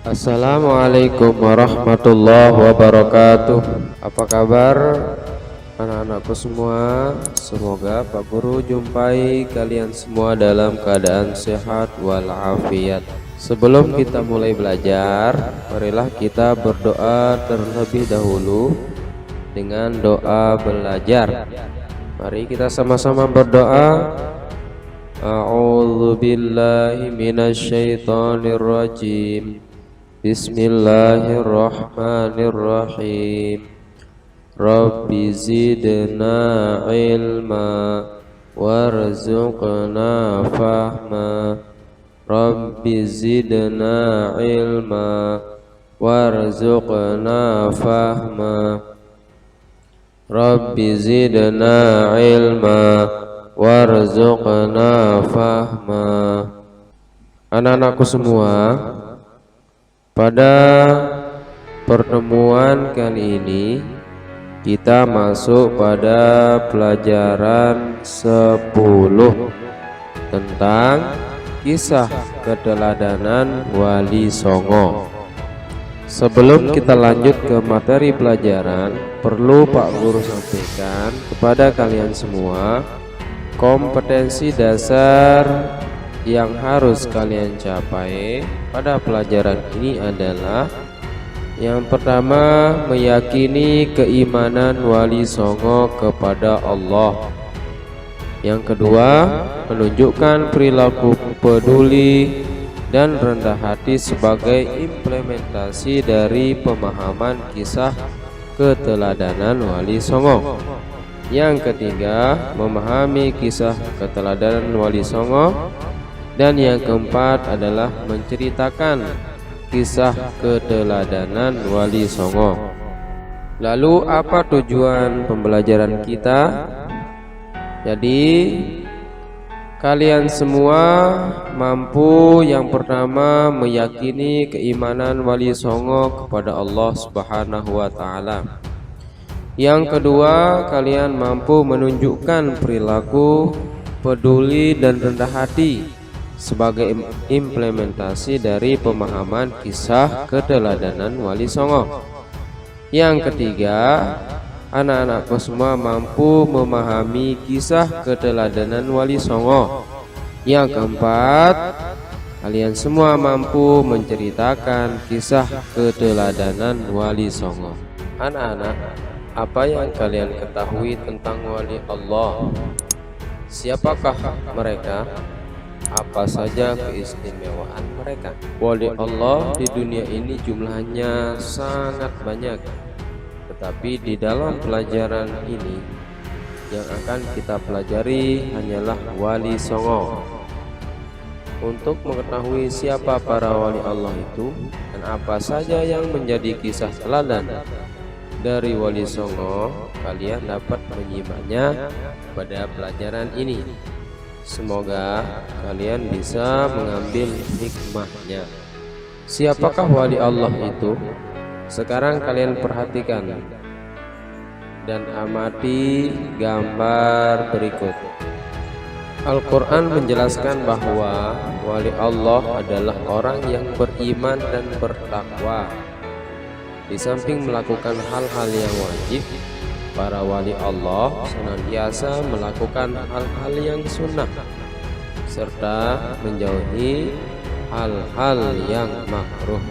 Assalamualaikum warahmatullahi wabarakatuh. Apa kabar anak-anakku semua? Semoga Pak Guru jumpai kalian semua dalam keadaan sehat walafiat. Sebelum kita mulai belajar, marilah kita berdoa terlebih dahulu dengan doa belajar. Mari kita sama-sama berdoa. A'udzu billahi minasyaitonir rajim. Bismillahirrahmanirrahim. Rabbi zidna ilma warzuqna fahma. Rabbi zidna ilma warzuqna fahma. Rabbi zidna ilma warzuqna fahma. Anak-anakku semua, pada pertemuan kali ini kita masuk pada pelajaran 10 tentang kisah keteladanan Wali Songo. Sebelum kita lanjut ke materi pelajaran, perlu Pak Guru sampaikan kepada kalian semua kompetensi dasar yang harus kalian capai pada pelajaran ini adalah: yang pertama, meyakini keimanan Wali Songo kepada Allah. Yang kedua, menunjukkan perilaku peduli dan rendah hati sebagai implementasi dari pemahaman kisah keteladanan Wali Songo. Yang ketiga, memahami kisah keteladanan Wali Songo. Dan yang keempat adalah menceritakan kisah keteladanan Wali Songo. Lalu apa tujuan pembelajaran kita? Jadi kalian semua mampu yang pertama meyakini keimanan Wali Songo kepada Allah Subhanahu wa taala. Yang kedua, kalian mampu menunjukkan perilaku peduli dan rendah hati sebagai implementasi dari pemahaman kisah keteladanan Wali Songo. Yang ketiga, anak-anakku semua mampu memahami kisah keteladanan Wali Songo. Yang keempat, kalian semua mampu menceritakan kisah keteladanan Wali Songo. Anak-anak, apa yang kalian ketahui tentang Wali Allah? Siapakah mereka? Apa saja keistimewaan mereka? Wali Allah di dunia ini jumlahnya sangat banyak, tetapi di dalam pelajaran ini yang akan kita pelajari hanyalah Wali Songo. Untuk mengetahui siapa para wali Allah itu dan apa saja yang menjadi kisah teladan dari Wali Songo, kalian dapat menyimaknya pada pelajaran ini. Semoga kalian bisa mengambil hikmahnya. Siapakah wali Allah itu? Sekarang kalian perhatikan dan amati gambar berikut. Al-Quran menjelaskan bahwa wali Allah adalah orang yang beriman dan bertakwa. Di samping melakukan hal-hal yang wajib, para wali Allah senantiasa melakukan hal-hal yang sunnah serta menjauhi hal-hal yang makruh.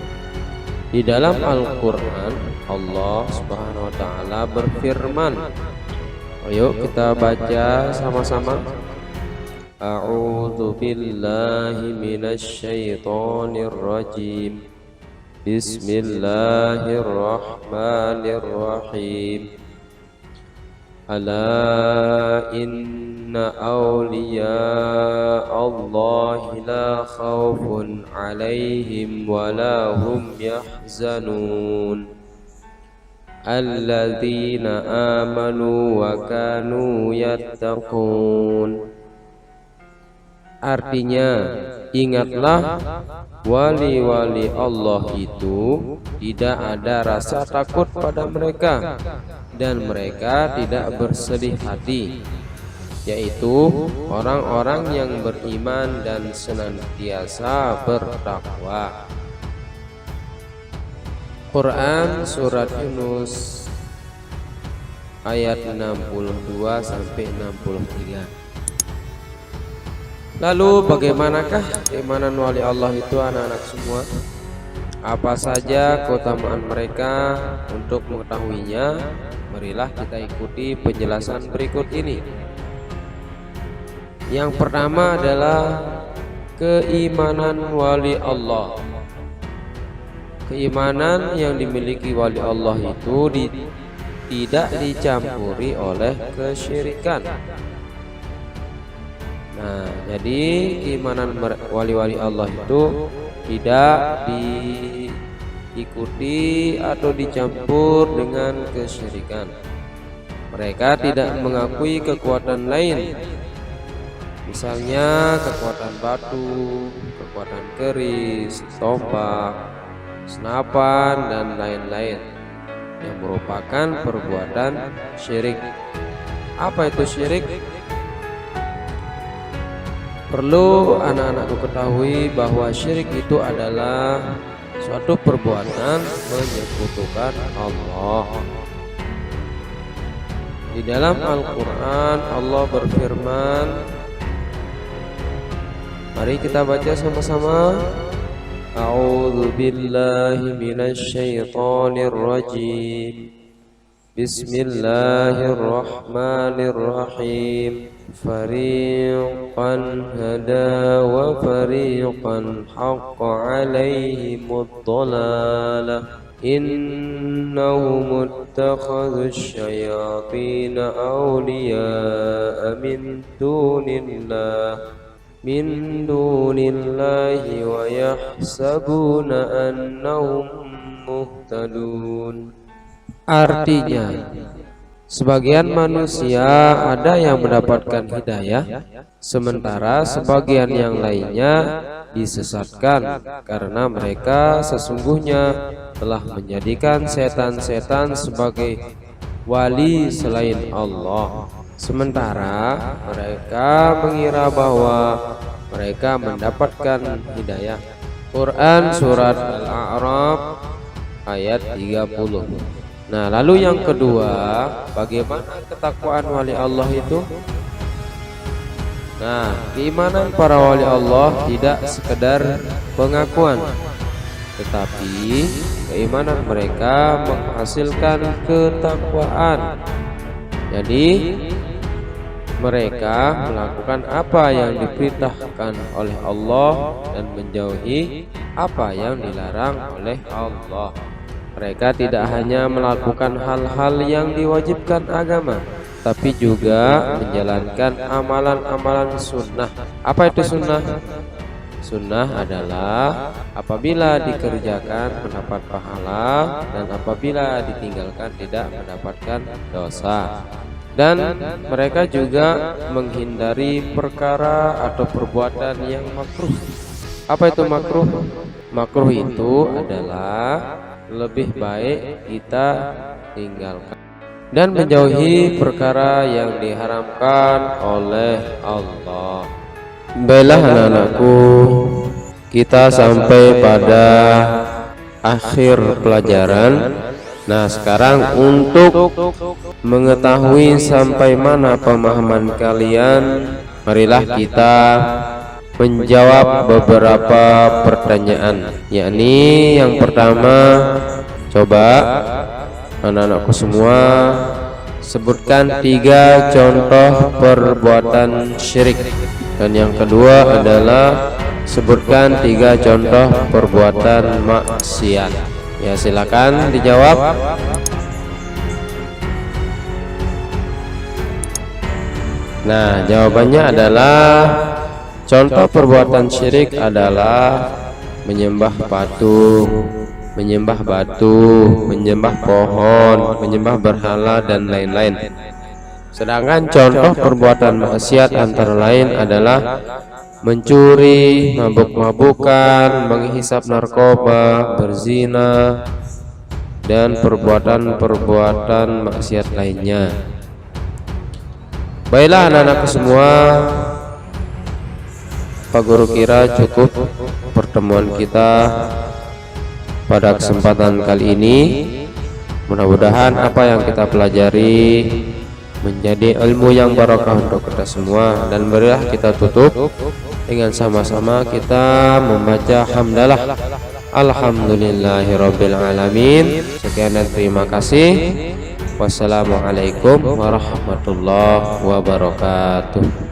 Di dalam Al-Quran, Allah Subhanahu wa ta'ala berfirman. Ayo kita baca sama-sama. A'udzu billahi minasyaitonir rajim. Bismillahirrahmanirrahim. Ala inna awliya Allah la khawfun alaihim wa la hum yahzanun. Alladzina amanu wa kanu yattaqun. Artinya, ingatlah wali-wali Allah itu tidak ada rasa takut pada mereka dan mereka tidak bersedih hati, yaitu orang-orang yang beriman dan senantiasa bertakwa. Quran surat Yunus ayat 62 sampai 63. Lalu bagaimanakah keimanan wali Allah itu anak-anak semua? Apa saja keutamaan mereka? Untuk mengetahuinya, marilah kita ikuti penjelasan berikut ini. Yang pertama adalah keimanan wali Allah. Keimanan yang dimiliki wali Allah itu tidak dicampuri oleh kesyirikan. Nah, jadi keimanan wali-wali Allah itu tidak diikuti atau dicampur dengan kesyirikan. Mereka tidak mengakui kekuatan lain, misalnya kekuatan batu, kekuatan keris, tombak, senapan, dan lain-lain yang merupakan perbuatan syirik. Apa itu syirik? Perlu anak-anakku ketahui bahwa syirik itu adalah suatu perbuatan menyekutukan Allah. Di dalam Al-Quran Allah berfirman, mari kita baca sama-sama. A'udzu billahi minasy syaithanir rajim. Bismillahirrahmanirrahim. Fariqan hada wa fariqan haqqa 'alaihimud dhalalah. Innahum ittakhadhu asy-syayatin awliya'a min dunillahi wa yahsabuna annahum muhtadun. Artinya, sebagian manusia ada yang mendapatkan hidayah, sementara sebagian yang lainnya disesatkan karena mereka sesungguhnya telah menjadikan setan-setan sebagai wali selain Allah. Sementara mereka mengira bahwa mereka mendapatkan hidayah. Quran surat Al-A'raf ayat 30. Nah, lalu yang kedua, bagaimana ketakwaan wali Allah itu? Nah, keimanan para wali Allah tidak sekedar pengakuan, tetapi keimanan mereka menghasilkan ketakwaan. Jadi mereka melakukan apa yang diperintahkan oleh Allah dan menjauhi apa yang dilarang oleh Allah. Mereka tidak hanya melakukan hal-hal yang diwajibkan agama, tapi juga menjalankan amalan-amalan sunnah. Apa itu sunnah? Sunnah adalah apabila dikerjakan mendapat pahala, dan apabila ditinggalkan tidak mendapatkan dosa. Dan mereka juga menghindari perkara atau perbuatan yang makruh. Apa itu makruh? Makruh itu adalah lebih baik kita tinggalkan dan menjauhi perkara yang diharamkan oleh Allah. Baiklah anak-anakku, kita sampai pada akhir pelajaran. Nah, sekarang untuk mengetahui sampai mana pemahaman kalian, marilah kita menjawab beberapa pertanyaan. Yakni yang pertama, coba anak-anakku semua sebutkan 3 contoh perbuatan syirik. Dan yang kedua adalah sebutkan 3 contoh perbuatan maksiat. Ya, silakan dijawab. Nah, jawabannya adalah contoh perbuatan syirik adalah menyembah patung, menyembah batu, menyembah pohon, menyembah berhala, dan lain-lain. Sedangkan contoh perbuatan maksiat antara lain adalah mencuri, mabuk-mabukan, menghisap narkoba, berzina, dan perbuatan-perbuatan maksiat lainnya. Baiklah anak-anakku semua, Pak Guru kira cukup pertemuan kita pada kesempatan kali ini. Mudah-mudahan apa yang kita pelajari menjadi ilmu yang barokah untuk kita semua, dan marilah kita tutup dengan sama-sama kita membaca hamdalah alhamdulillahirabbil alamin. Sekian dan terima kasih. Wassalamualaikum warahmatullahi wabarakatuh.